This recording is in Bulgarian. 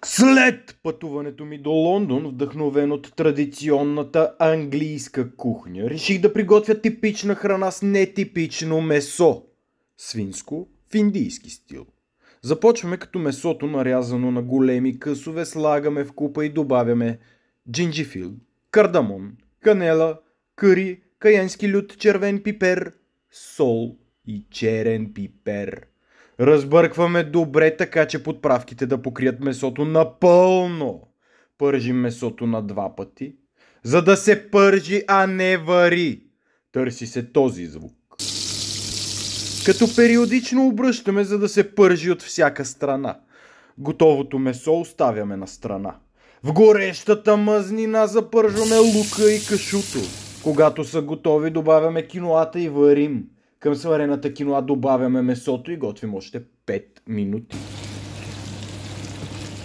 След пътуването ми до Лондон, вдъхновен от традиционната английска кухня, реших да приготвя типична храна с нетипично месо. Свинско в индийски стил. Започваме като месото нарязано на големи късове, слагаме в купа и добавяме джинджифил, кардамон, канела, къри, каенски лют, червен пипер, сол и черен пипер. Разбъркваме добре, така че подправките да покрият месото напълно. Пържим месото на 2 пъти, за да се пържи, а не вари. Търси се този звук. Като периодично обръщаме, за да се пържи от всяка страна. Готовото месо оставяме на страна. В горещата мазнина запържваме лука и кашуто. Когато са готови, добавяме киноата и варим. Към сварената киноа добавяме месото и готвим още 5 минути.